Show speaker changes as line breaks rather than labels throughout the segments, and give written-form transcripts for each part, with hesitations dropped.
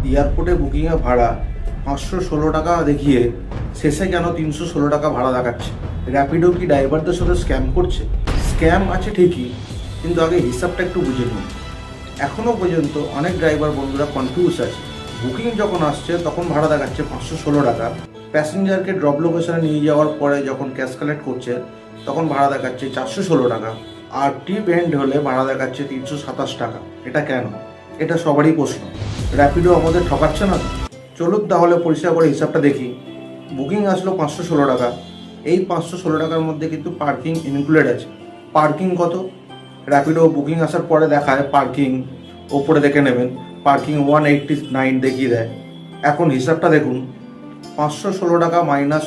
এয়ারপোর্টে বুকিংয়ে ভাড়া 516 টাকা দেখিয়ে শেষে কেন 316 টাকা ভাড়া দেখাচ্ছে? র্যাপিডো কি ড্রাইভারদের সাথে স্ক্যাম করছে? স্ক্যাম আছে ঠিকই, কিন্তু আগে হিসাবটা একটু বুঝে নিন। এখনও পর্যন্ত অনেক ড্রাইভার বন্ধুরা কনফিউজ আছে। বুকিং যখন আসছে তখন ভাড়া দেখাচ্ছে 516 টাকা, প্যাসেঞ্জারকে ড্রপ লোকেশনে নিয়ে যাওয়ার পরে যখন ক্যাশ কালেক্ট করছে তখন ভাড়া দেখাচ্ছে 416 টাকা, আর ট্রিপ এন্ড হলে ভাড়া দেখাচ্ছে 327 টাকা। এটা কেন? এটা সবারই প্রশ্ন। র্যাপিডো আমাদের ঠকাচ্ছে না তো? চলুন তাহলে পরিষ্কার করে হিসাবটা দেখি। বুকিং আসলো 516 টাকা, এই 516 টাকার মধ্যে কিন্তু পার্কিং ইনক্লুডেড আছে। পার্কিং কত? র্যাপিডো বুকিং আসার পরে দেখায় পার্কিং, ওপরে দেখে নেবেন পার্কিং 189 দেখিয়ে দেয়। এখন হিসাবটা দেখুন, 516 টাকা মাইনাস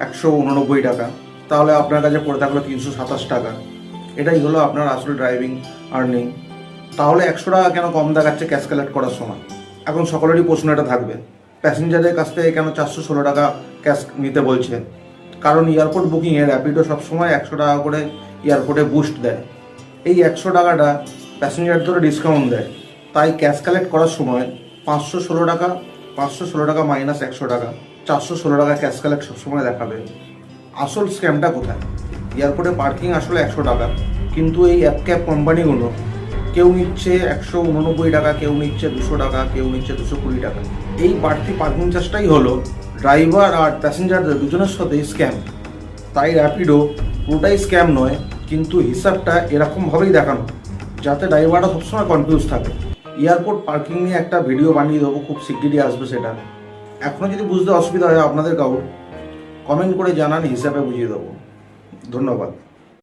189 টাকা, তাহলে আপনার কাছে পড়ে থাকলো 327 টাকা। এটাই হলো আপনার আসল ড্রাইভিং আর্নিং। তাহলে 100 টাকা কেন কম দেখাচ্ছে ক্যাশ কালেক্ট করার সময়? এখন সকলেরই প্রশ্ন এটা থাকবে, প্যাসেঞ্জারের কাছ থেকে কেন 416 টাকা ক্যাশ নিতে বলছে? কারণ এয়ারপোর্ট বুকিংয়ে র্যাপিডো সবসময় 100 টাকা করে এয়ারপোর্টে বুস্ট দেয়। এই 100 টাকাটা প্যাসেঞ্জারদেরও ডিসকাউন্ট দেয়, তাই ক্যাশ কালেক্ট করার সময় 516 টাকা মাইনাস 100 টাকা, 416 টাকা ক্যাশ কালেক্ট সবসময় দেখাবে। আসল স্ক্যামটা কোথায়? এয়ারপোর্টে পার্কিং আসলে 100 টাকা, কিন্তু এই অ্যাপ ক্যাব কোম্পানিগুলো কেউ নিচ্ছে 189 টাকা, কেউ নিচ্ছে 200 টাকা, কেউ নিচ্ছে 220 টাকা। এই বাড়তি পার্কিং চার্জটাই হলো ড্রাইভার আর প্যাসেঞ্জারদের দুজনের সাথেই স্ক্যাম। তাই র্যাপিডো পুরোটাই স্ক্যাম নয়, কিন্তু হিসাবটা এরকমভাবেই দেখানো যাতে ড্রাইভাররা সবসময় কনফিউজ থাকে। এয়ারপোর্ট পার্কিং নিয়ে একটা ভিডিও বানিয়ে দেবো, খুব শিগগিরই আসবে সেটা। এখনও যদি বুঝতে অসুবিধা হয় আপনাদের কাউর, কমেন্ট করে জানান, হিসাবে বুঝিয়ে দেবো। ধন্যবাদ।